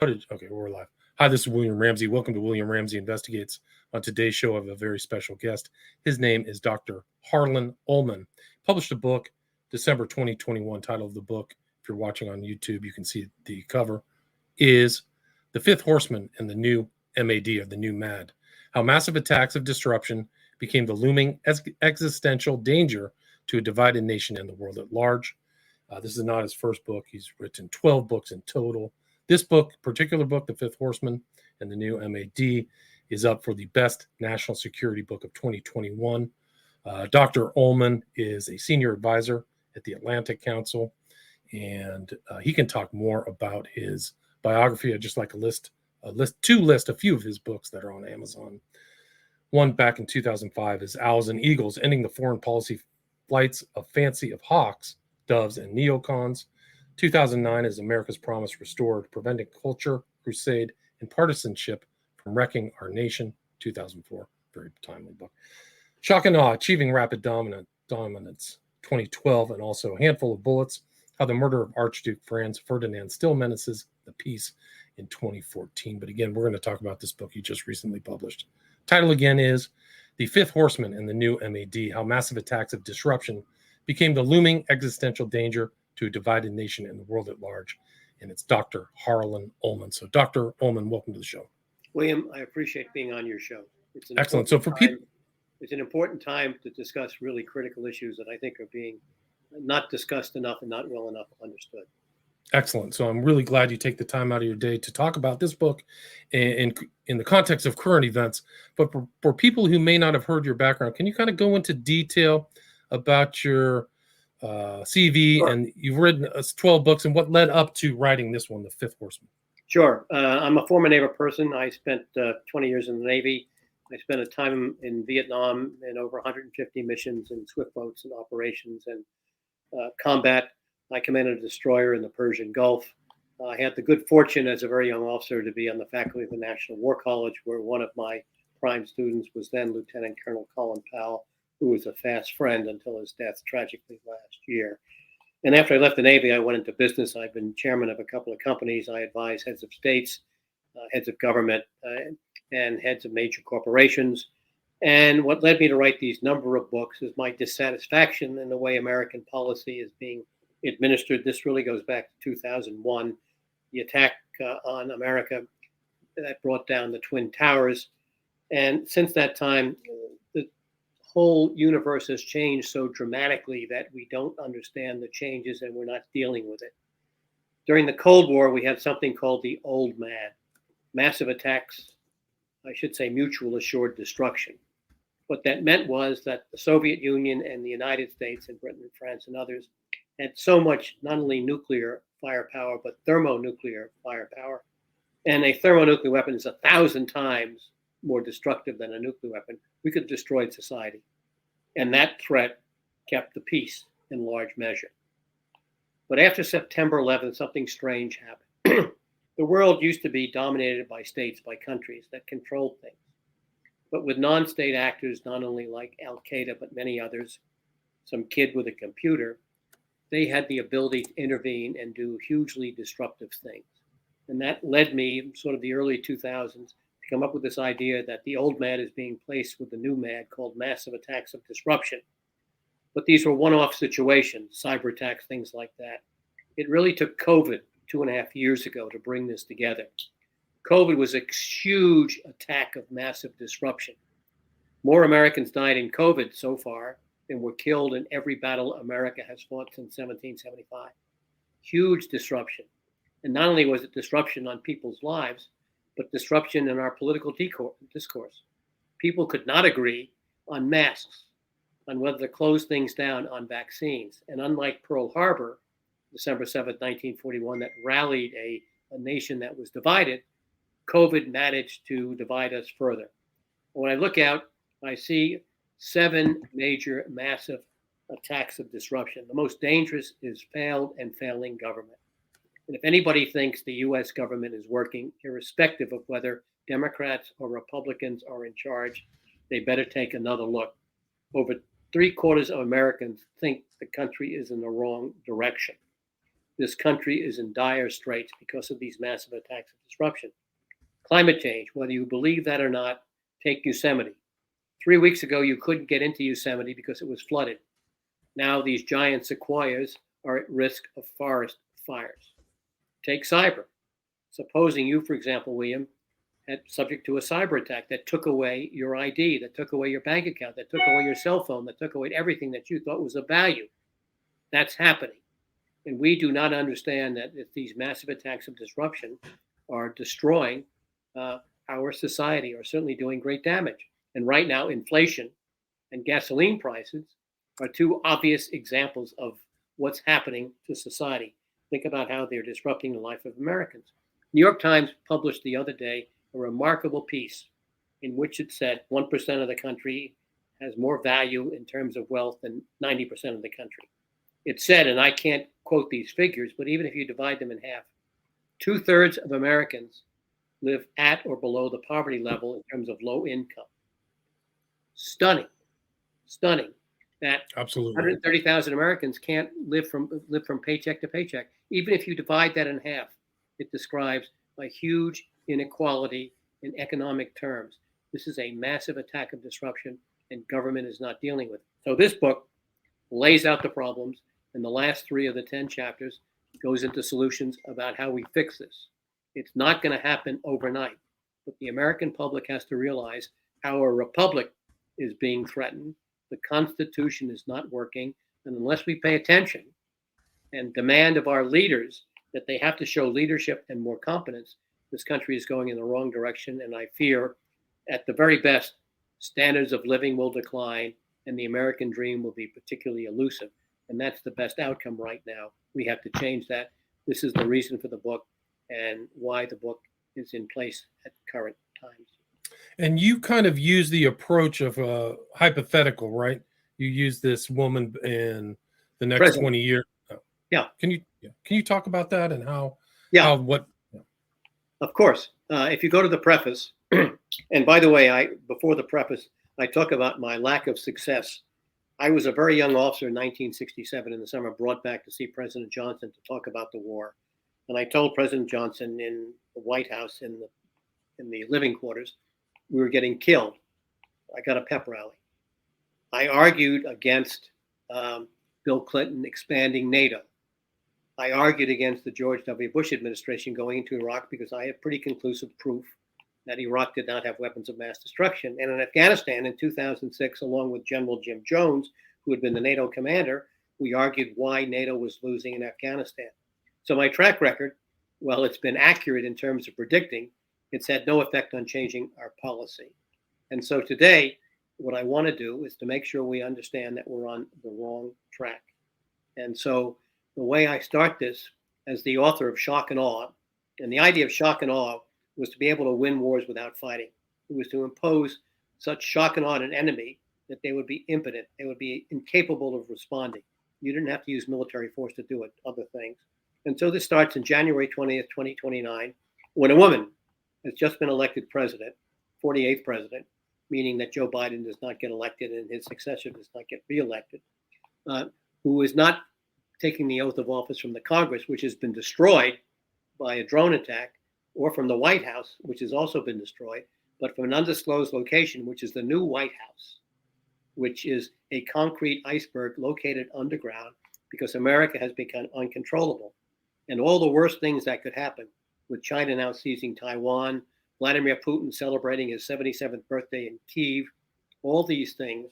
Okay, we're live. Hi, this is William Ramsey. Welcome to William Ramsey Investigates. On today's show, I have a very special guest. His name is Dr. Harlan Ullman. Published a book December 2021. Title of the book, if you're watching on YouTube, you can see the cover, is The Fifth Horseman and the New MAD, or the New MAD. How massive attacks of disruption became the looming existential danger to a divided nation and the world at large. This is not his first book. He's written 12 books in total. This particular book, The Fifth Horseman and the New MAD, is up for the Best National Security Book of 2021. Dr. Ullman is a senior advisor at the Atlantic Council, and he can talk more about his biography. I'd just like to list a few of his books that are on Amazon. One back in 2005 is Owls and Eagles, Ending the Foreign Policy Flights of Fancy of Hawks, Doves, and Neocons. 2009 is America's Promise Restored, Preventing Culture, Crusade, and Partisanship from Wrecking Our Nation. 2004, very timely book. Shock and Awe, Achieving Rapid Dominance. 2012, and also A Handful of Bullets, How the Murder of Archduke Franz Ferdinand Still Menaces the Peace, in 2014. But again, we're going to talk about this book he just recently published. Title again is The Fifth Horseman and the New MAD, How Massive Attacks of Disruption became the looming existential danger to a divided nation and the world at large. And it's Dr. Harlan Ullman. So Dr. Ullman, welcome to the show. William, I appreciate being on your show. It's excellent. So for people, it's an important time to discuss really critical issues that I think are being not discussed enough and not well enough understood. Excellent. So I'm really glad you take the time out of your day to talk about this book in the context of current events. But for people who may not have heard your background, can you kind of go into detail about your CV? Sure. And you've written 12 books, and what led up to writing this one, The Fifth Horseman? Sure. I'm a former naval person. I spent 20 years in the Navy. I spent a time in Vietnam in over 150 missions in swift boats and operations and combat. I commanded a destroyer in the Persian Gulf. I had the good fortune as a very young officer to be on the faculty of the National War College, where one of my prime students was then Lieutenant Colonel Colin Powell, who was a fast friend until his death tragically last year. And after I left the Navy, I went into business. I've been chairman of a couple of companies. I advise heads of states, heads of government, and heads of major corporations. And what led me to write these number of books is my dissatisfaction in the way American policy is being administered. This really goes back to 2001, the attack on America that brought down the Twin Towers. And since that time, the whole universe has changed so dramatically that we don't understand the changes and we're not dealing with it. During the Cold War, we had something called the Old MAD, massive attacks, I should say mutual assured destruction. What that meant was that the Soviet Union and the United States and Britain and France and others had so much, not only nuclear firepower, but thermonuclear firepower. And a thermonuclear weapon is 1,000 times more destructive than a nuclear weapon. We could have destroyed society. And that threat kept the peace in large measure. But after September 11th, something strange happened. The world used to be dominated by states, by countries that controlled things. But with non-state actors, not only like Al-Qaeda, but many others, some kid with a computer, they had the ability to intervene and do hugely disruptive things. And that led me, sort of the early 2000s, to come up with this idea that the old MAD is being placed with the new MAD called massive attacks of disruption. But these were one-off situations, cyber attacks, things like that. It really took COVID 2.5 years ago to bring this together. COVID was a huge attack of massive disruption. More Americans died in COVID so far than were killed in every battle America has fought since 1775. Huge disruption. And not only was it disruption on people's lives, but disruption in our political discourse. People could not agree on masks, on whether to close things down, on vaccines. And unlike Pearl Harbor, December 7th, 1941, that rallied a nation that was divided, COVID managed to divide us further. And when I look out, I see 7 major, massive attacks of disruption. The most dangerous is failed and failing government. And if anybody thinks the US government is working, irrespective of whether Democrats or Republicans are in charge, they better take another look. Over 3/4 of Americans think the country is in the wrong direction. this country is in dire straits because of these massive attacks of disruption. Climate change, whether you believe that or not, take Yosemite. 3 weeks ago, you couldn't get into Yosemite because it was flooded. Now these giant sequoias are at risk of forest fires. Take cyber. Supposing you, for example, William, had subject to a cyber attack that took away your ID, that took away your bank account, that took away your cell phone, that took away everything that you thought was of value. That's happening. And we do not understand that if these massive attacks of disruption are destroying our society, or certainly doing great damage. And right now, inflation and gasoline prices are two obvious examples of what's happening to society. Think about how they're disrupting the life of Americans. New York Times published the other day a remarkable piece in which it said 1% of the country has more value in terms of wealth than 90% of the country. It said, and I can't quote these figures, but even if you divide them in half, 2/3 of Americans live at or below the poverty level in terms of low income. Stunning that Absolutely. 130,000 Americans can't live from paycheck to paycheck. Even if you divide that in half, it describes a huge inequality in economic terms. This is a massive attack of disruption, and government is not dealing with it. So this book lays out the problems, and the last 3 of the 10 chapters goes into solutions about how we fix this. It's not going to happen overnight, but the American public has to realize our republic is being threatened. The Constitution is not working. And unless we pay attention and demand of our leaders that they have to show leadership and more competence, this country is going in the wrong direction. And I fear, at the very best, standards of living will decline and the American dream will be particularly elusive. And that's the best outcome right now. We have to change that. This is the reason for the book and why the book is in place at current times. And you kind of use the approach of a hypothetical, right? You use this woman in the next President. 20 years. Yeah. Can you talk about that and how? Yeah. How, what? Of course. If you go to the preface, and by the way, before the preface, I talk about my lack of success. I was a very young officer in 1967 in the summer, brought back to see President Johnson to talk about the war. And I told President Johnson in the White House, in the living quarters, we were getting killed. I got a pep rally. I argued against Bill Clinton expanding NATO. I argued against the George W. Bush administration going into Iraq because I have pretty conclusive proof that Iraq did not have weapons of mass destruction. And in Afghanistan in 2006, along with General Jim Jones, who had been the NATO commander, we argued why NATO was losing in Afghanistan. So my track record, while it's been accurate in terms of predicting, it's had no effect on changing our policy. And so today, what I want to do is to make sure we understand that we're on the wrong track. And so the way I start this, as the author of Shock and Awe, and the idea of shock and awe was to be able to win wars without fighting. It was to impose such shock and awe on an enemy that they would be impotent. They would be incapable of responding. You didn't have to use military force to do it, other things. And so this starts in January 20th, 2029, when a woman has just been elected president, 48th president, meaning that Joe Biden does not get elected and his successor does not get reelected, who is not taking the oath of office from the Congress, which has been destroyed by a drone attack, or from the White House, which has also been destroyed, but from an undisclosed location, which is the new White House, which is a concrete iceberg located underground because America has become uncontrollable. And all the worst things that could happen, with China now seizing Taiwan, Vladimir Putin celebrating his 77th birthday in Kyiv, all these things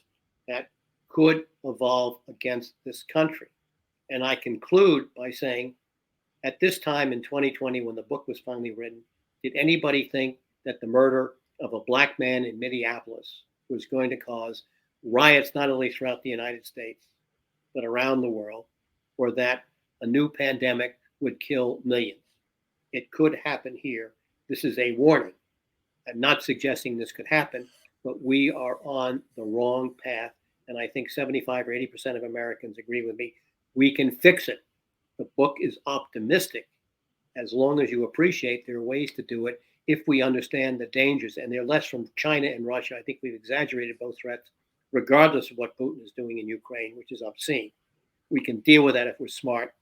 that could evolve against this country. And I conclude by saying, at this time in 2020, when the book was finally written, did anybody think that the murder of a black man in Minneapolis was going to cause riots not only throughout the United States, but around the world, or that a new pandemic would kill millions? It could happen here. This is a warning. I'm not suggesting this could happen, but we are on the wrong path. And I think 75 or 80% of Americans agree with me. We can fix it. The book is optimistic as long as you appreciate there are ways to do it if we understand the dangers. And they're less from China and Russia. I think we've exaggerated both threats, regardless of what Putin is doing in Ukraine, which is obscene. We can deal with that if we're smart.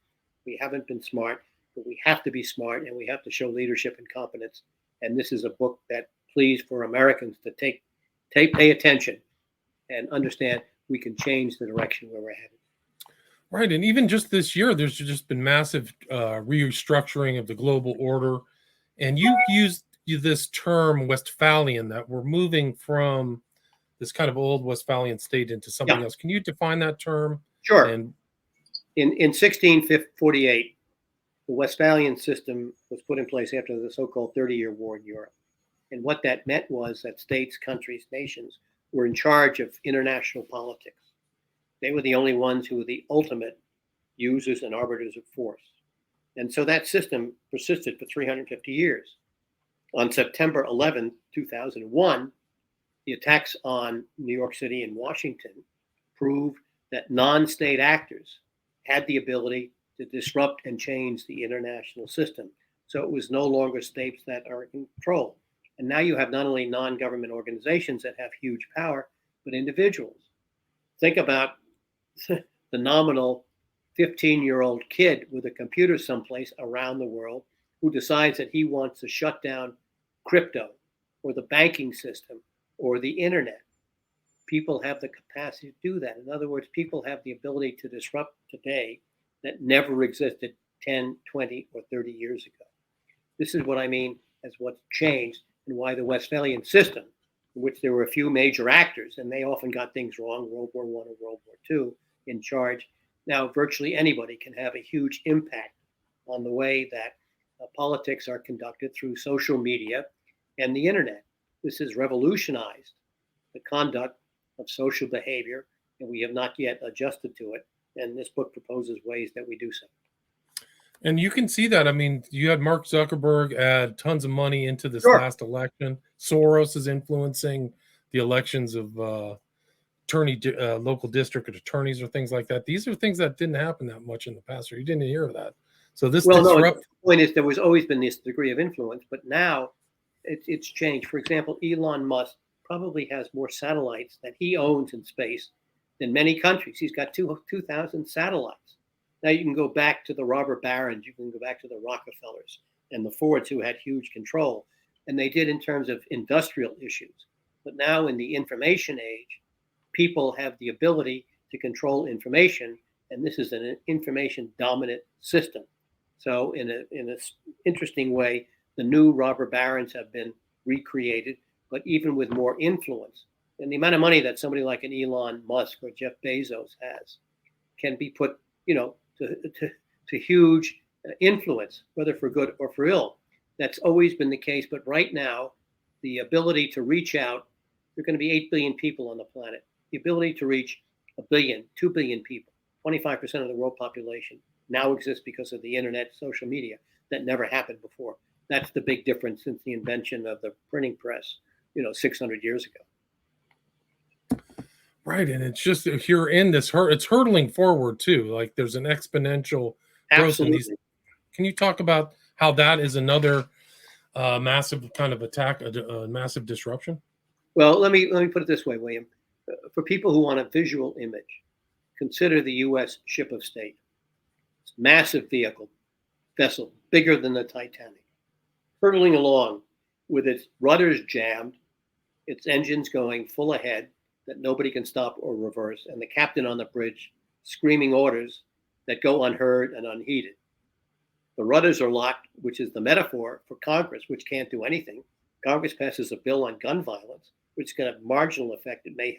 We haven't been smart, but we have to be smart, and we have to show leadership and competence. And this is a book that, please, for Americans to pay attention and understand we can change the direction where we're headed. Right. And even just this year, there's just been massive restructuring of the global order. And you used this term Westphalian, that we're moving from this kind of old Westphalian state into something else. Can you define that term? Sure. And in 1648, the Westphalian system was put in place after the so-called 30-year war in Europe. And what that meant was that states, countries, nations were in charge of international politics. They were the only ones who were the ultimate users and arbiters of force. And so that system persisted for 350 years. On September 11, 2001, the attacks on New York City and Washington proved that non-state actors had the ability to disrupt and change the international system. So it was no longer states that are in control. And now you have not only non-government organizations that have huge power, but individuals. Think about the nominal 15-year-old kid with a computer someplace around the world who decides that he wants to shut down crypto or the banking system or the internet. People have the capacity to do that. In other words, people have the ability to disrupt today that never existed 10, 20, or 30 years ago. This is what I mean as what's changed and why the Westphalian system, in which there were a few major actors, and they often got things wrong, World War I or World War II, in charge. Now, virtually anybody can have a huge impact on the way that politics are conducted through social media and the internet. This has revolutionized the conduct of social behavior, and we have not yet adjusted to it. And this book proposes ways that we do so. And you can see that. I mean, you had Mark Zuckerberg add tons of money into this Sure. last election. Soros is influencing the elections of local district attorneys or things like that. These are things that didn't happen that much in the past, or you didn't hear of that. So this the point is there was always been this degree of influence, but now it's changed. For example, Elon Musk probably has more satellites that he owns in space than many countries. He's got 2,000 satellites. Now you can go back to the robber barons, you can go back to the Rockefellers and the Fords, who had huge control, and they did in terms of industrial issues. But now in the information age, people have the ability to control information, and this is an information dominant system. So in an interesting way, the new robber barons have been recreated, but even with more influence. And the amount of money that somebody like an Elon Musk or Jeff Bezos has can be put, to huge influence, whether for good or for ill. That's always been the case. But right now, the ability to reach out, there are going to be 8 billion people on the planet. The ability to reach 1 billion, 2 billion people, 25% of the world population now exists because of the internet, social media. That never happened before. That's the big difference since the invention of the printing press, 600 years ago. Right. And it's just, if you're in this, it's hurtling forward too. Like there's an exponential growth in these. Can you talk about how that is another massive kind of attack, a massive disruption? Well, let me put it this way, William. For people who want a visual image, consider the U.S. ship of state. It's a massive vessel, bigger than the Titanic, hurtling along with its rudders jammed, its engines going full ahead that nobody can stop or reverse, and the captain on the bridge screaming orders that go unheard and unheeded. The rudders are locked, which is the metaphor for Congress, which can't do anything. Congress passes a bill on gun violence, which is going to have marginal effect. It may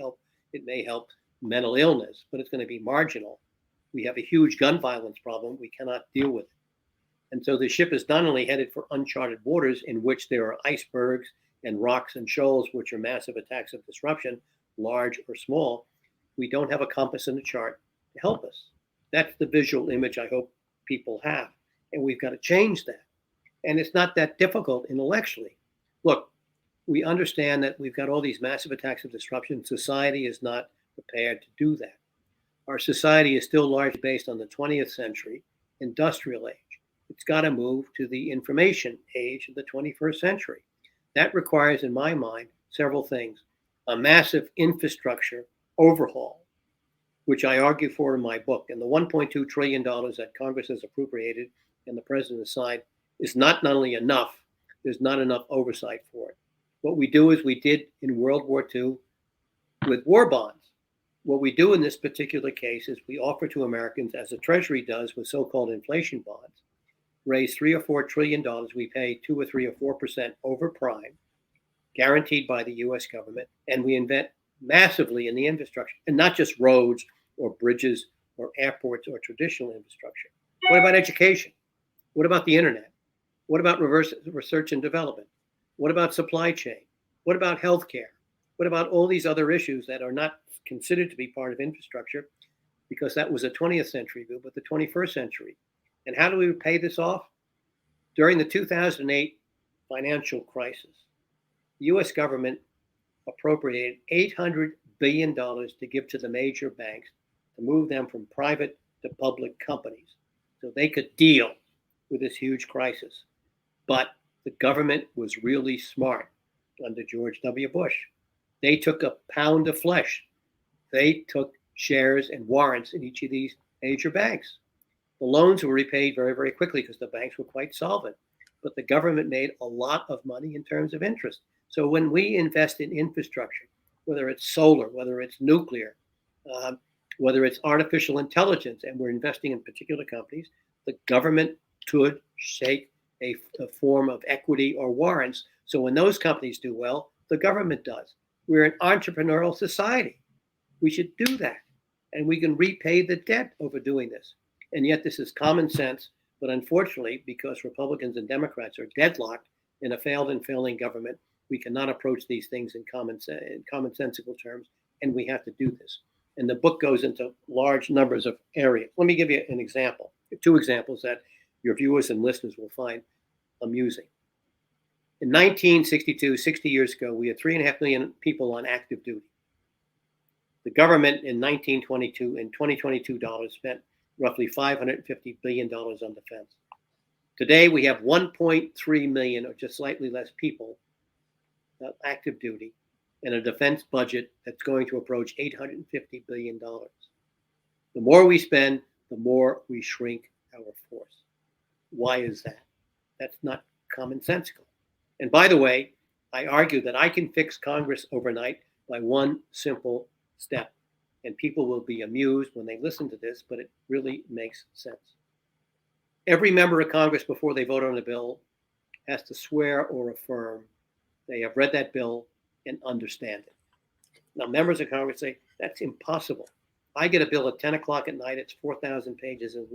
help mental illness, but it's going to be marginal. We have a huge gun violence problem. We cannot deal with it. And so the ship is not only headed for uncharted waters in which there are icebergs and rocks and shoals, which are massive attacks of disruption, large or small. We don't have a compass and a chart to help us. That's the visual image I hope people have. And we've got to change that. And it's not that difficult intellectually. Look, we understand that we've got all these massive attacks of disruption. Society is not prepared to do that. Our society is still largely based on the 20th century industrial age. It's got to move to the information age of the 21st century. That requires, in my mind, several things. A massive infrastructure overhaul. which I argue for in my book. And the $1.2 trillion that Congress has appropriated and the president has signed is not only enough, there's not enough oversight for it. What we do is we did in World War II with war bonds. What we do in this particular case is we offer to Americans, as the Treasury does with so-called inflation bonds, raise $3 or $4 trillion. We pay 2 or 3 or 4% over prime, guaranteed by the U.S. government, and we invest massively in the infrastructure, and not just roads or bridges or airports or traditional infrastructure. What about education? What about the internet? What about research and development? What about supply chain? What about healthcare? What about all these other issues that are not considered to be part of infrastructure because that was a 20th century view, but the 21st century? And how do we pay this off? During the 2008 financial crisis, the U.S. government appropriated $800 billion to give to the major banks to move them from private to public companies so they could deal with this huge crisis. But the government was really smart under George W. Bush. They took a pound of flesh. They took shares and warrants in each of these major banks. The loans were repaid very, very quickly because the banks were quite solvent. But the government made a lot of money in terms of interest. So when we invest in infrastructure, whether it's solar, whether it's nuclear, whether it's artificial intelligence, and we're investing in particular companies, the government could take a form of equity or warrants. So when those companies do well, the government does. We're an entrepreneurial society. We should do that. And we can repay the debt over doing this. And yet this is common sense. But unfortunately, because Republicans and Democrats are deadlocked in a failed and failing government, we cannot approach these things in commonsensical terms, and we have to do this. And the book goes into large numbers of areas. Let me give you an example, 2 examples that your viewers and listeners will find amusing. In 1962, 60 years ago, we had 3.5 million people on active duty. The government in 2022 dollars spent roughly $550 billion on defense. Today, we have 1.3 million, or just slightly less people, active duty, and a defense budget that's going to approach $850 billion. The more we spend, the more we shrink our force. Why is that? That's not commonsensical. And by the way, I argue that I can fix Congress overnight by one simple step. And people will be amused when they listen to this, but it really makes sense. Every member of Congress, before they vote on a bill, has to swear or affirm they have read that bill and understand it. Now, members of Congress say, that's impossible. I get a bill at 10 o'clock at night, it's 4,000 pages in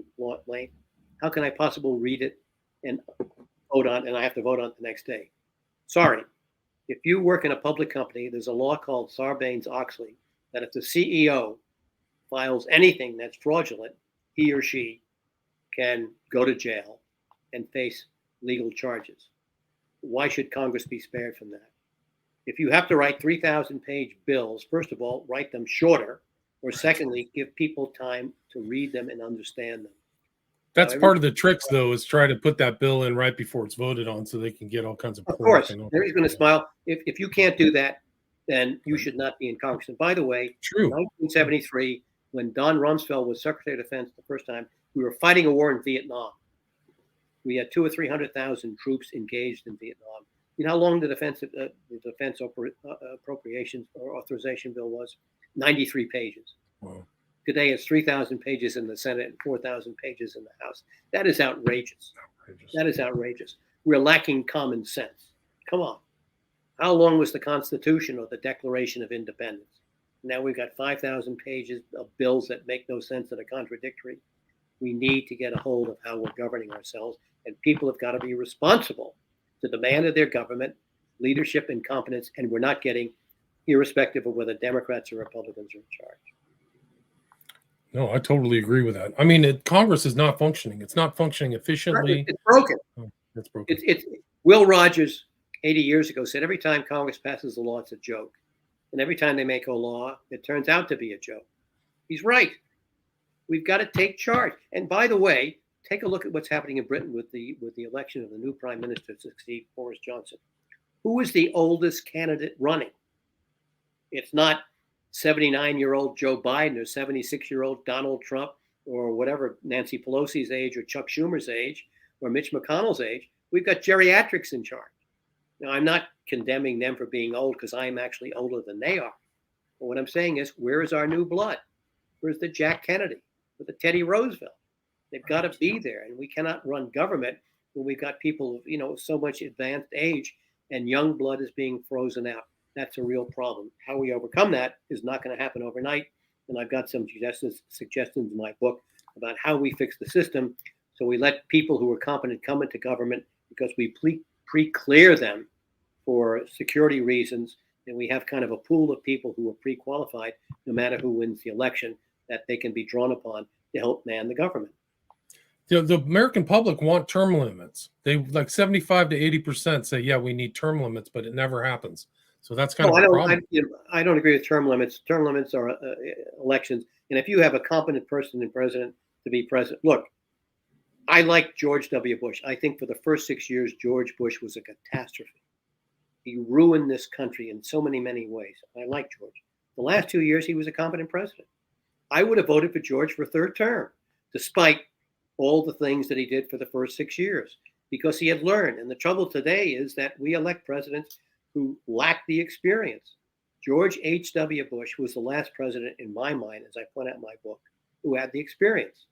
length. How can I possibly read it and vote on, and I have to vote on it the next day? Sorry. If you work in a public company, there's a law called Sarbanes-Oxley that if the CEO files anything that's fraudulent, he or she can go to jail and face legal charges. Why should Congress be spared from that? If you have to write 3,000-page bills, first of all, write them shorter, or secondly, give people time to read them and understand them. That's part of the tricks, though, is try to put that bill in right before it's voted on so they can get all kinds of Of course, everybody's going to smile. If you can't do that, then you should not be in Congress. And by the way, True. In 1973, when Don Rumsfeld was Secretary of Defense the first time, we were fighting a war in Vietnam. We had 200,000 or 300,000 troops engaged in Vietnam. You know how long the defense appropriations or authorization bill was? 93 pages. Wow. Today it's 3,000 pages in the Senate and 4,000 pages in the House. That is outrageous. That is outrageous. We're lacking common sense. Come on. How long was the Constitution or the Declaration of Independence? Now we've got 5,000 pages of bills that make no sense, that are contradictory. We need to get a hold of how we're governing ourselves, and people have got to be responsible to demand of their government leadership and competence, and we're not getting, irrespective of whether Democrats or Republicans are in charge. No, I totally agree with that. I mean, Congress is not functioning. It's not functioning efficiently. It's broken. Oh, it's broken. It's Will Rogers, 80 years ago, said every time Congress passes a law, it's a joke. And every time they make a law, it turns out to be a joke. He's right. We've got to take charge. And by the way, take a look at what's happening in Britain with the election of the new prime minister to succeed Boris Johnson. Who is the oldest candidate running? It's not 79-year-old Joe Biden or 76-year-old Donald Trump or whatever, Nancy Pelosi's age or Chuck Schumer's age or Mitch McConnell's age. We've got geriatrics in charge. Now, I'm not condemning them for being old because I'm actually older than they are. But what I'm saying is, where is our new blood? Where's the Jack Kennedy or the Teddy Roosevelt? They've got to be there. And we cannot run government when we've got people, so much advanced age and young blood is being frozen out. That's a real problem. How we overcome that is not going to happen overnight. And I've got some suggestions in my book about how we fix the system so we let people who are competent come into government because we pre-clear them for security reasons. And we have kind of a pool of people who are pre-qualified, no matter who wins the election, that they can be drawn upon to help man the government. The American public want term limits. They like 75 to 80% say, yeah, we need term limits, but it never happens. So that's kind of a problem. I don't agree with term limits. Term limits are elections. And if you have a competent person in president to be president, look, I like George W. Bush. I think for the first 6 years, George Bush was a catastrophe. He ruined this country in so many, many ways. I like George. The last 2 years, he was a competent president. I would have voted for George for a third term, despite all the things that he did for the first 6 years, because he had learned. And the trouble today is that we elect presidents who lack the experience. George H.W. Bush was the last president, in my mind, as I point out in my book, who had the experience.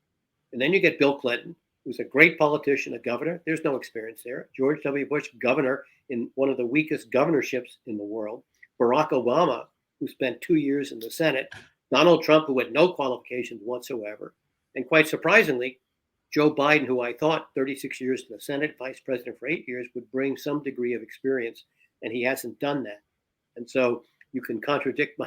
And then you get Bill Clinton, who's a great politician, a governor. There's no experience there. George W. Bush, governor in one of the weakest governorships in the world. Barack Obama, who spent 2 years in the Senate. Donald Trump, who had no qualifications whatsoever. And quite surprisingly, Joe Biden, who I thought 36 years in the Senate, vice president for 8 years, would bring some degree of experience, and he hasn't done that. And so you can contradict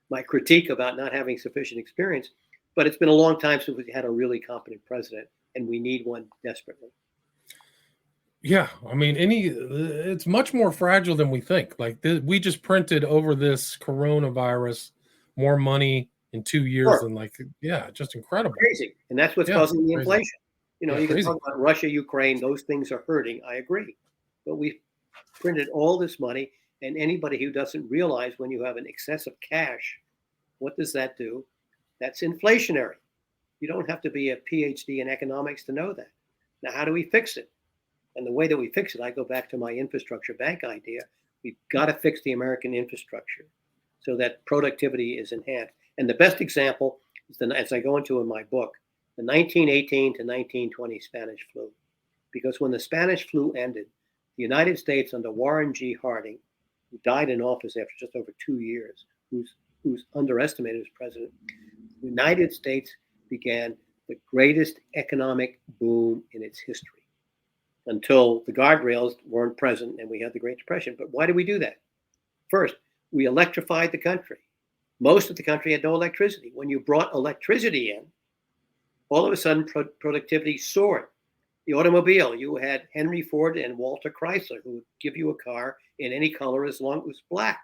my critique about not having sufficient experience, but it's been a long time since we had a really competent president, and we need one desperately. Yeah, I mean, it's much more fragile than we think. Like we just printed over this coronavirus more money in 2 years than just incredible. Crazy. And that's what's causing the inflation. You can crazy. talk about Russia, Ukraine, those things are hurting. I agree. But we printed all this money, and anybody who doesn't realize when you have an excess of cash, what does that do? That's inflationary. You don't have to be a PhD in economics to know that. Now, how do we fix it? And the way that we fix it, I go back to my infrastructure bank idea. We've got to fix the American infrastructure so that productivity is enhanced. And the best example is, as I go into in my book, the 1918 to 1920 Spanish flu. Because when the Spanish flu ended, the United States under Warren G. Harding, who died in office after just over 2 years, who's underestimated as president, the United States began the greatest economic boom in its history until the guardrails weren't present and we had the Great Depression. But why did we do that? First, we electrified the country. Most of the country had no electricity. When you brought electricity in, all of a sudden productivity soared. The automobile, you had Henry Ford and Walter Chrysler who would give you a car in any color as long as it was black.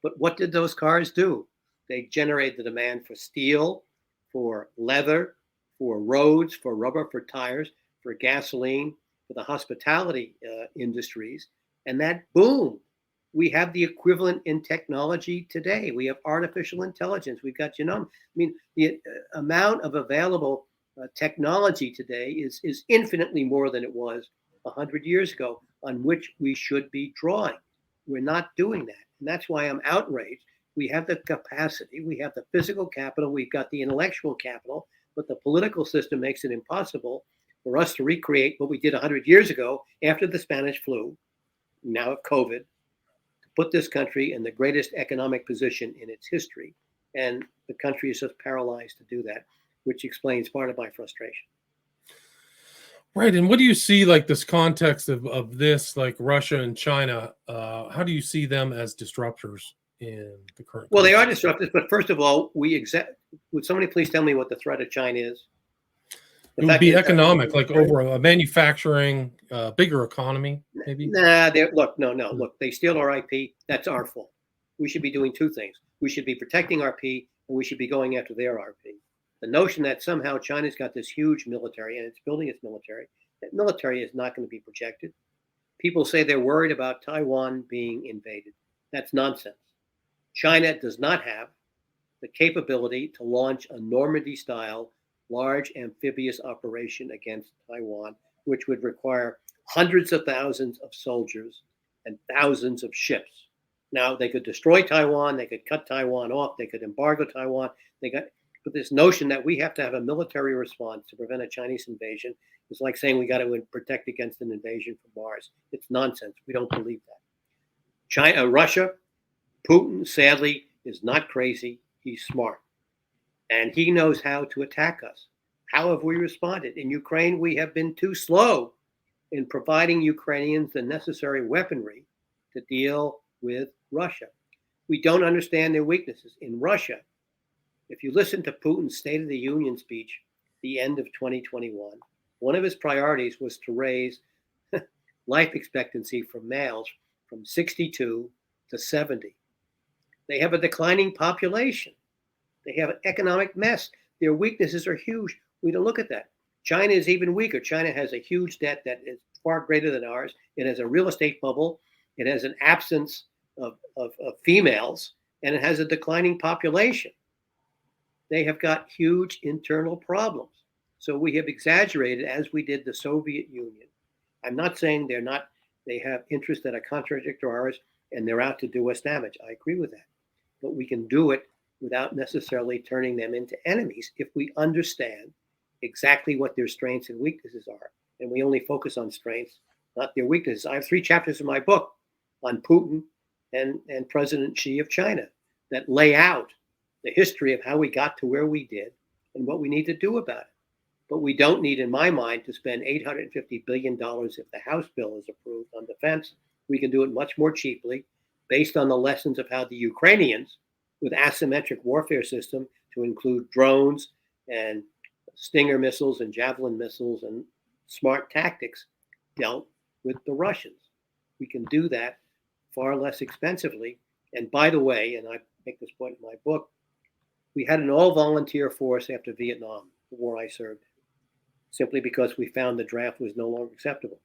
But what did those cars do? They generated the demand for steel, for leather, for roads, for rubber, for tires, for gasoline, for the hospitality industries. And that boomed. We have the equivalent in technology today. We have artificial intelligence. We've got genome. I mean, the amount of available technology today is infinitely more than it was 100 years ago, on which we should be drawing. We're not doing that. And that's why I'm outraged. We have the capacity, we have the physical capital, we've got the intellectual capital, but the political system makes it impossible for us to recreate what we did 100 years ago after the Spanish flu, now COVID, to put this country in the greatest economic position in its history. And the country is just paralyzed to do that, which explains part of my frustration. Right. And what do you see like this context of this, like Russia and China? How do you see them as disruptors in the current? Well, they are disruptors, but first of all, would somebody please tell me what the threat of China is? It would be economic, like over a manufacturing, bigger economy, maybe? Nah, look, they steal our IP. That's our fault. We should be doing two things. We should be protecting our IP, and we should be going after their RP. The notion that somehow China's got this huge military and it's building its military, that military is not going to be projected. People say they're worried about Taiwan being invaded. That's nonsense. China does not have the capability to launch a Normandy-style large amphibious operation against Taiwan, which would require hundreds of thousands of soldiers and thousands of ships. Now, they could destroy Taiwan, they could cut Taiwan off, they could embargo Taiwan. But this notion that we have to have a military response to prevent a Chinese invasion is like saying we got to protect against an invasion from Mars. It's nonsense. We don't believe that. Russia, Putin, sadly, is not crazy. He's smart. And he knows how to attack us. How have we responded? In Ukraine, we have been too slow in providing Ukrainians the necessary weaponry to deal with Russia. We don't understand their weaknesses. In Russia, if you listen to Putin's State of the Union speech at the end of 2021, one of his priorities was to raise life expectancy for males from 62 to 70. They have a declining population. They have an economic mess. Their weaknesses are huge. We don't look at that. China is even weaker. China has a huge debt that is far greater than ours. It has a real estate bubble. It has an absence of females, and it has a declining population. They have got huge internal problems. So we have exaggerated, as we did the Soviet Union. I'm not saying they have interests that are contradictory to ours and they're out to do us damage. I agree with that. But we can do it without necessarily turning them into enemies if we understand exactly what their strengths and weaknesses are. And we only focus on strengths, not their weaknesses. I have 3 chapters in my book on Putin and President Xi of China that lay out the history of how we got to where we did and what we need to do about it. But we don't need, in my mind, to spend $850 billion if the House bill is approved on defense. We can do it much more cheaply based on the lessons of how the Ukrainians, with asymmetric warfare system to include drones and Stinger missiles and Javelin missiles and smart tactics, dealt with the Russians. We can do that far less expensively. And by the way, and I make this point in my book, we had an all-volunteer force after Vietnam, the war I served, simply because we found the draft was no longer acceptable.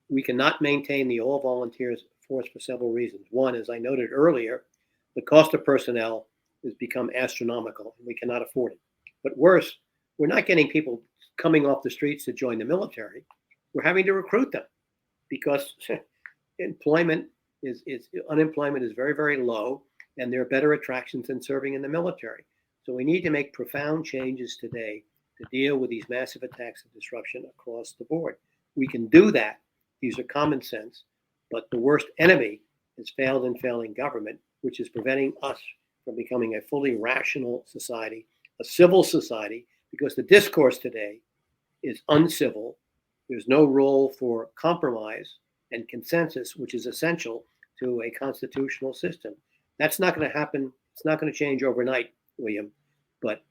We cannot maintain the all-volunteers force for several reasons. One, as I noted earlier, the cost of personnel has become astronomical, and we cannot afford it. But worse, we're not getting people coming off the streets to join the military. We're having to recruit them because unemployment is very, very low, and there are better attractions than serving in the military. So we need to make profound changes today to deal with these massive attacks of disruption across the board. We can do that. These are common sense, but the worst enemy is failed and failing government, which is preventing us from becoming a fully rational society, a civil society, because the discourse today is uncivil. There's no role for compromise and consensus, which is essential to a constitutional system. That's not going to happen. It's not going to change overnight, William, but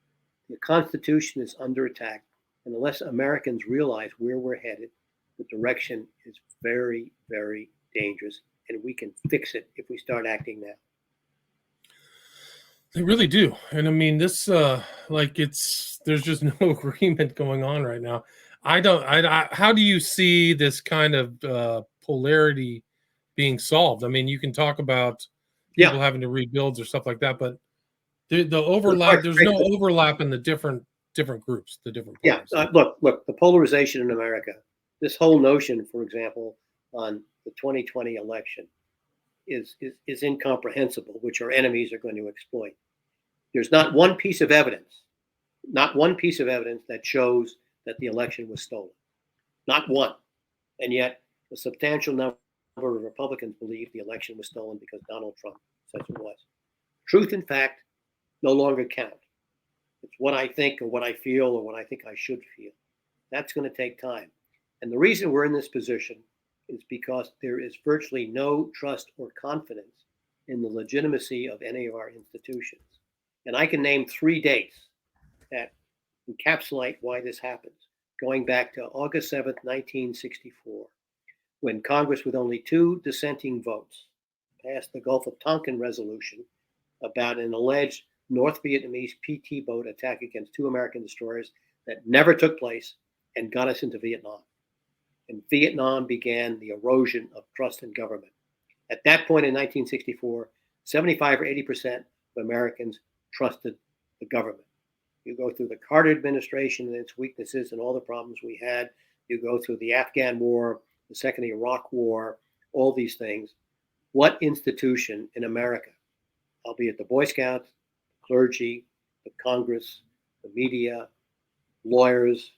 the Constitution is under attack. And unless Americans realize where we're headed, the direction is very, very dangerous. And we can fix it if we start acting now. They really do. And I mean, this, there's just no agreement going on right now. How do you see this kind of polarity being solved? I mean, you can talk about people having to rebuild or stuff like that, but the overlap, there's no overlap in the different groups, the different parties. Look, the polarization in America, this whole notion, for example, on the 2020 election is incomprehensible, which our enemies are going to exploit. There's not one piece of evidence that shows that the election was stolen. Not one. And yet a substantial number of Republicans believe the election was stolen because Donald Trump says it was. Truth and fact no longer count. It's what I think or what I feel or what I think I should feel. That's going to take time. And the reason we're in this position is because there is virtually no trust or confidence in the legitimacy of any of our institutions. And I can name 3 dates that encapsulate why this happens, going back to August 7th, 1964, when Congress, with only 2 dissenting votes, passed the Gulf of Tonkin resolution about an alleged North Vietnamese PT boat attack against 2 American destroyers that never took place and got us into Vietnam. And Vietnam began the erosion of trust in government. At that point in 1964, 75 or 80% of Americans trusted the government. You go through the Carter administration and its weaknesses and all the problems we had. You go through the Afghan war, the second Iraq war, all these things. What institution in America, albeit the Boy Scouts, clergy, the Congress, the media, lawyers,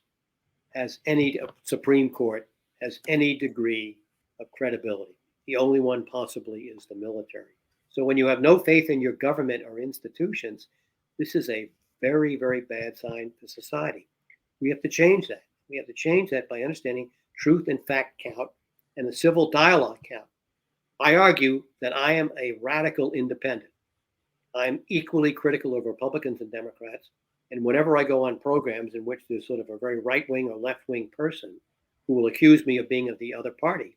has any Supreme Court, has any degree of credibility? The only one possibly is the military. So when you have no faith in your government or institutions, this is a very, very bad sign for society. We have to change that. We have to change that by understanding truth and fact count and the civil dialogue count. I argue that I am a radical independent. I'm equally critical of Republicans and Democrats. And whenever I go on programs in which there's sort of a very right-wing or left-wing person who will accuse me of being of the other party,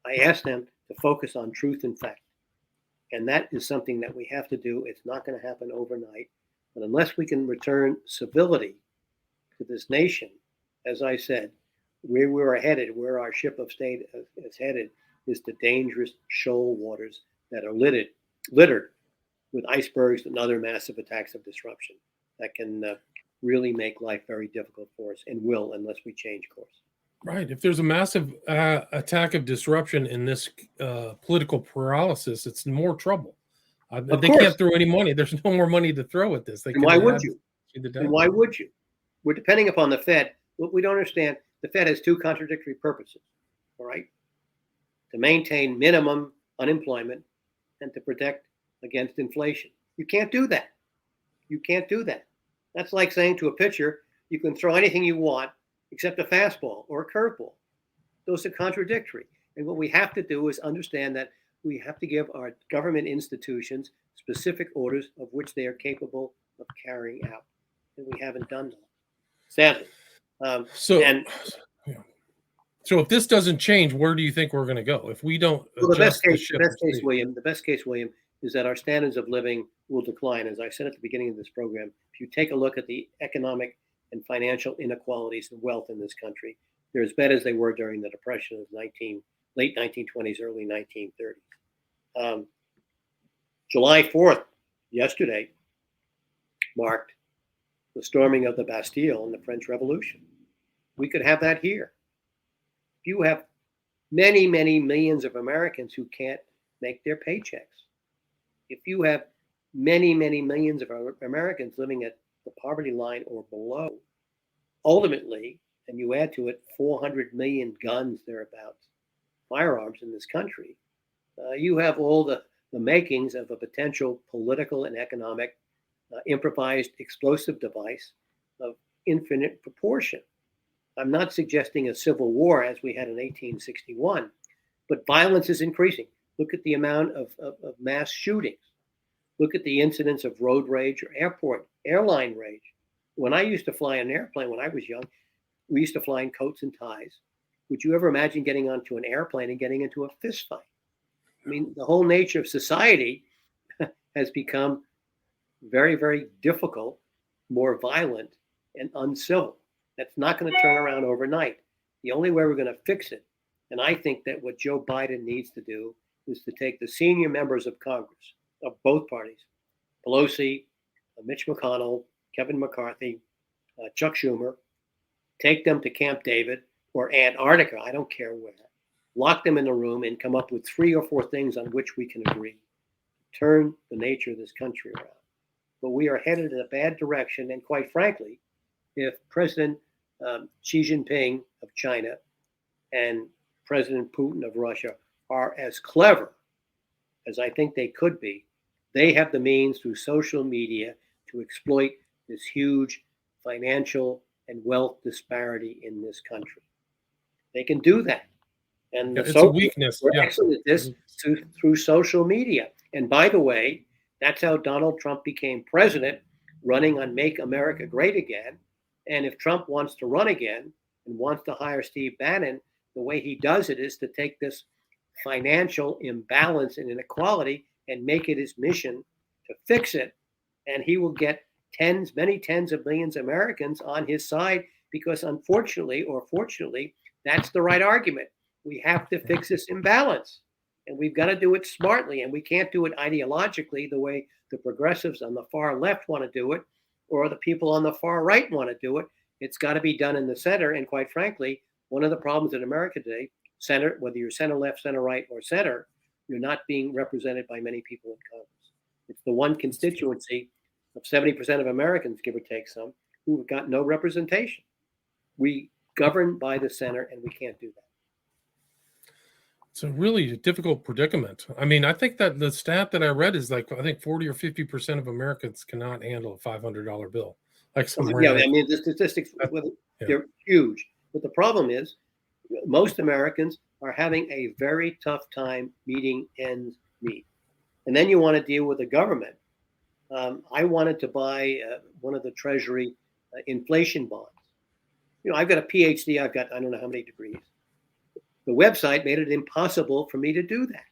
I ask them to focus on truth and fact. And that is something that we have to do. It's not going to happen overnight. But unless we can return civility to this nation, as I said, where we're headed, where our ship of state is headed, is the dangerous shoal waters that are littered with icebergs and other massive attacks of disruption that can really make life very difficult for us, and will, unless we change course. Right. If there's a massive attack of disruption in this political paralysis, it's more trouble. They can't throw any money. There's no more money to throw at this. And why would you? And why would you? We're depending upon the Fed. What we don't understand, the Fed has two contradictory purposes, all right? To maintain minimum unemployment and to protect against inflation. You can't do that. You can't do that. That's like saying to a pitcher, you can throw anything you want except a fastball or a curveball. Those are contradictory. And what we have to do is understand that we have to give our government institutions specific orders of which they are capable of carrying out. And we haven't done that, sadly. So if this doesn't change, where do you think we're going to go? If we don't, well, the best case, William, is that our standards of living will decline. As I said at the beginning of this program, if you take a look at the economic and financial inequalities and wealth in this country, they're as bad as they were during the Depression of late 1920s, early 1930s. July 4th, yesterday, marked the storming of the Bastille and the French Revolution. We could have that here. You have many, many millions of Americans who can't make their paychecks. If you have many, many millions of Americans living at the poverty line or below, ultimately, and you add to it 400 million guns, thereabouts, firearms in this country, you have all the makings of a potential political and economic improvised explosive device of infinite proportion. I'm not suggesting a civil war as we had in 1861, but violence is increasing. Look at the amount of mass shootings. Look at the incidence of road rage or airline rage. When I used to fly an airplane when I was young, we used to fly in coats and ties. Would you ever imagine getting onto an airplane and getting into a fist fight? I mean, the whole nature of society has become very, very difficult, more violent, and uncivil. That's not going to turn around overnight. The only way we're going to fix it, and I think that what Joe Biden needs to do, is to take the senior members of Congress, of both parties, Pelosi, Mitch McConnell, Kevin McCarthy, Chuck Schumer, take them to Camp David or Antarctica, I don't care where, lock them in a room and come up with 3 or 4 things on which we can agree. Turn the nature of this country around. But we are headed in a bad direction, and quite frankly, if President Xi Jinping of China and President Putin of Russia are as clever as I think they could be, they have the means through social media to exploit this huge financial and wealth disparity in this country. They can do that. And it's a weakness. We're excellent at this through social media. And by the way, that's how Donald Trump became president, running on Make America Great Again. And if Trump wants to run again and wants to hire Steve Bannon, the way he does it is to take this financial imbalance and inequality and make it his mission to fix it. And he will get many tens of millions of Americans on his side, because unfortunately or fortunately, that's the right argument. We have to fix this imbalance. And we've got to do it smartly, and we can't do it ideologically the way the progressives on the far left want to do it, or the people on the far right want to do it. It's got to be done in the center. And quite frankly, one of the problems in America today, center, whether you're center left, center right, or center, you're not being represented by many people in Congress. It's the one constituency of 70% of Americans, give or take some, who have got no representation. We govern by the center, and we can't do that. It's a really difficult predicament. I mean, I think that the stat that I read is like, I think 40 or 50% of Americans cannot handle a $500 bill. Like Yeah, I mean, the statistics, they're huge. But the problem is, most Americans are having a very tough time meeting ends meet. And then you want to deal with the government. I wanted to buy one of the Treasury inflation bonds. You know, I've got a PhD. I've got, I don't know how many degrees. The website made it impossible for me to do that.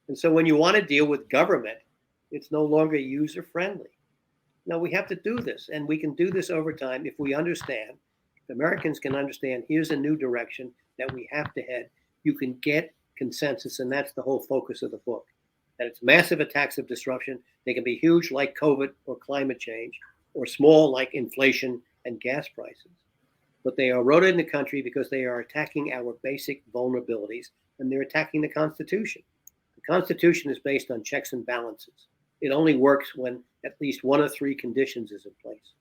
And so when you want to deal with government, it's no longer user friendly. No, we have to do this, and we can do this over time if we understand. If Americans can understand, here's a new direction that we have to head. You can get consensus, and that's the whole focus of the book. That it's massive attacks of disruption. They can be huge like COVID or climate change, or small like inflation and gas prices. But they are rooted in the country because they are attacking our basic vulnerabilities, and they're attacking the Constitution. The Constitution is based on checks and balances. It only works when at least one of three conditions is in place.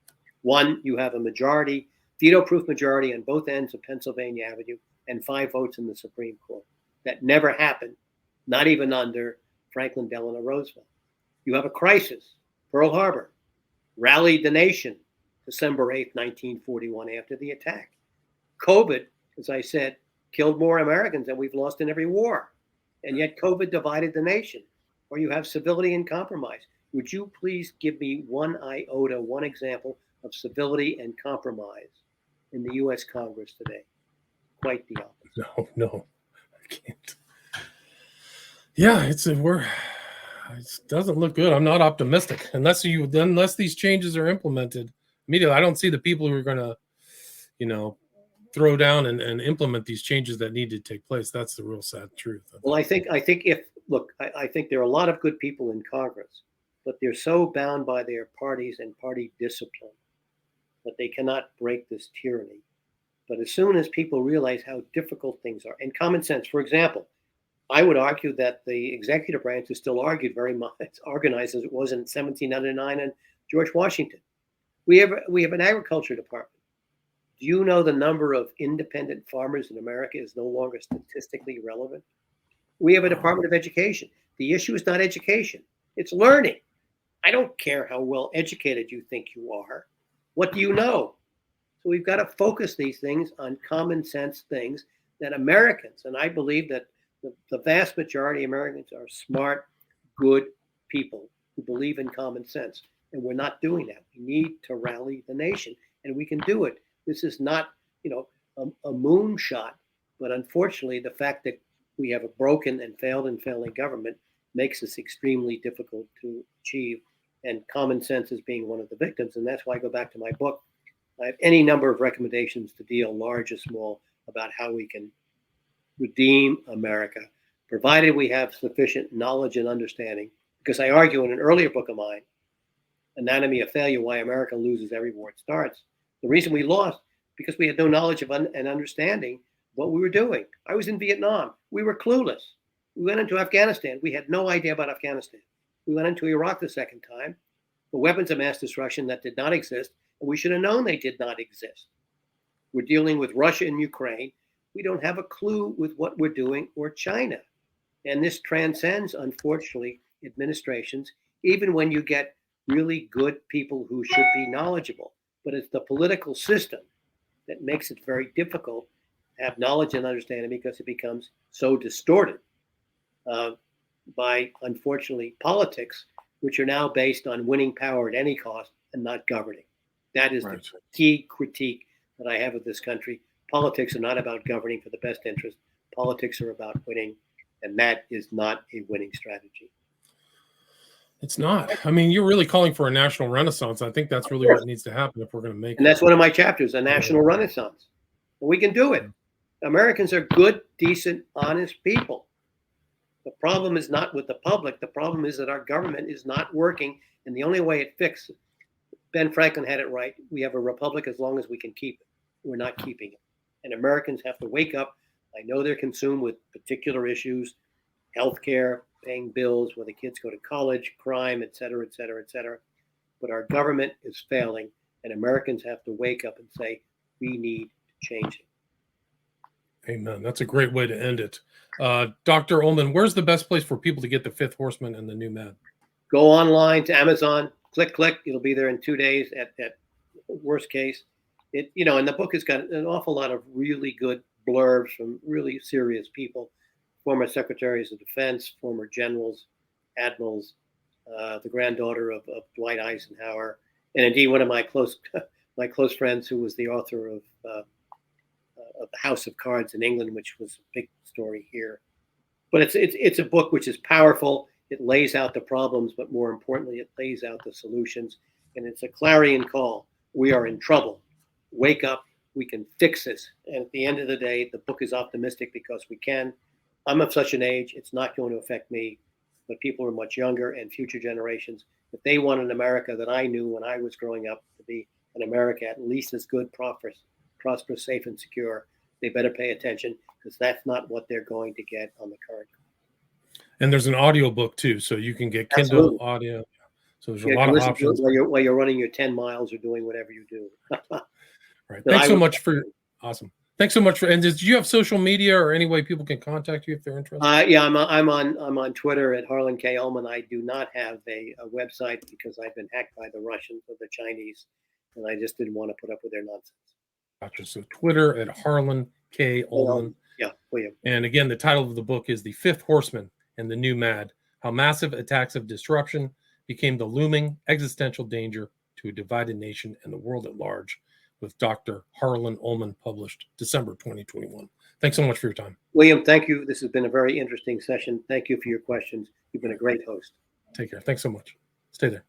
One, you have a majority, veto-proof majority on both ends of Pennsylvania Avenue, and 5 votes in the Supreme Court. That never happened, not even under Franklin Delano Roosevelt. You have a crisis, Pearl Harbor, rallied the nation December 8th, 1941, after the attack. COVID, as I said, killed more Americans than we've lost in every war. And yet COVID divided the nation. Or you have civility and compromise. Would you please give me one iota, one example of civility and compromise in the U.S. Congress today? Quite the opposite. No, I can't. Yeah, it doesn't look good. I'm not optimistic unless these changes are implemented immediately. I don't see the people who are going to, throw down and implement these changes that need to take place. That's the real sad truth. Well, I think I think there are a lot of good people in Congress, but they're so bound by their parties and party discipline that they cannot break this tyranny. But as soon as people realize how difficult things are, and common sense, for example, I would argue that the executive branch is still very much organized as it was in 1799 and George Washington. We have an agriculture department. Do you know the number of independent farmers in America is no longer statistically relevant? We have a Department of Education. The issue is not education. It's learning. I don't care how well educated you think you are. What do you know? So we've got to focus these things on common sense things that Americans, and I believe that the vast majority of Americans are smart, good people who believe in common sense. And we're not doing that. We need to rally the nation, and we can do it. This is not, a moonshot, but unfortunately, the fact that we have a broken and failing government makes this extremely difficult to achieve. And common sense is being one of the victims. And that's why I go back to my book. I have any number of recommendations to deal, large or small, about how we can redeem America, provided we have sufficient knowledge and understanding. Because I argue in an earlier book of mine, Anatomy of Failure, Why America Loses Every War It Starts. The reason we lost, because we had no knowledge of and understanding what we were doing. I was in Vietnam. We were clueless. We went into Afghanistan. We had no idea about Afghanistan. We went into Iraq the second time, the weapons of mass destruction that did not exist, and we should have known they did not exist. We're dealing with Russia and Ukraine. We don't have a clue with what we're doing, or China. And this transcends, unfortunately, administrations, even when you get really good people who should be knowledgeable. But it's the political system that makes it very difficult to have knowledge and understanding, because it becomes so distorted by, unfortunately, politics, which are now based on winning power at any cost and not governing. That is right. The key critique that I have of this country. Politics are not about governing for the best interest. Politics are about winning, and that is not a winning strategy. It's not. I mean, you're really calling for a national renaissance. I think that's really what needs to happen if we're going to make it. And that's one of my chapters, a national renaissance. And we can do it. Americans are good, decent, honest people. The problem is not with the public. The problem is that our government is not working. And the only way it fixes, Ben Franklin had it right. We have a republic as long as we can keep it. We're not keeping it. And Americans have to wake up. I know they're consumed with particular issues, healthcare, paying bills, where the kids go to college, crime, et cetera, et cetera, et cetera. But our government is failing, and Americans have to wake up and say, we need to change it. Amen. That's a great way to end it. Dr. Ullman, where's the best place for people to get the Fifth Horseman and the New Mad? Go online to Amazon, click. It'll be there in 2 days at worst case. And the book has got an awful lot of really good blurbs from really serious people, former secretaries of defense, former generals, admirals, the granddaughter of Dwight Eisenhower, and indeed one of my close friends who was the author of the House of Cards in England, which was a big story here. But it's a book which is powerful. It lays out the problems, but more importantly, it lays out the solutions. And it's a clarion call. We are in trouble. Wake up. We can fix this. And at the end of the day, the book is optimistic because we can. I'm of such an age, it's not going to affect me, but people are much younger and future generations. If they want an America that I knew when I was growing up to be an America at least as good, prosperous, safe, and secure, they better pay attention, because that's not what they're going to get on the current. And there's an audio book too, so you can get Kindle Absolutely. audio. So there's a lot of options while you're running your 10 miles or doing whatever you do. Right. Thanks so much for awesome. Thanks so much for. And did you have social media or any way people can contact you if they're interested? Yeah, I'm on Twitter at Harlan K. Ullman. I do not have a website because I've been hacked by the Russians or the Chinese, and I just didn't want to put up with their nonsense. Gotcha. So Twitter at Harlan K. Ullman. Yeah, William. And again, the title of the book is The Fifth Horseman and the New Mad: How Massive Attacks of Disruption Became the Looming Existential Danger to a Divided Nation and the World at Large, with Dr. Harlan Ullman, published December 2021. Thanks so much for your time. William, thank you. This has been a very interesting session. Thank you for your questions. You've been a great host. Take care. Thanks so much. Stay there.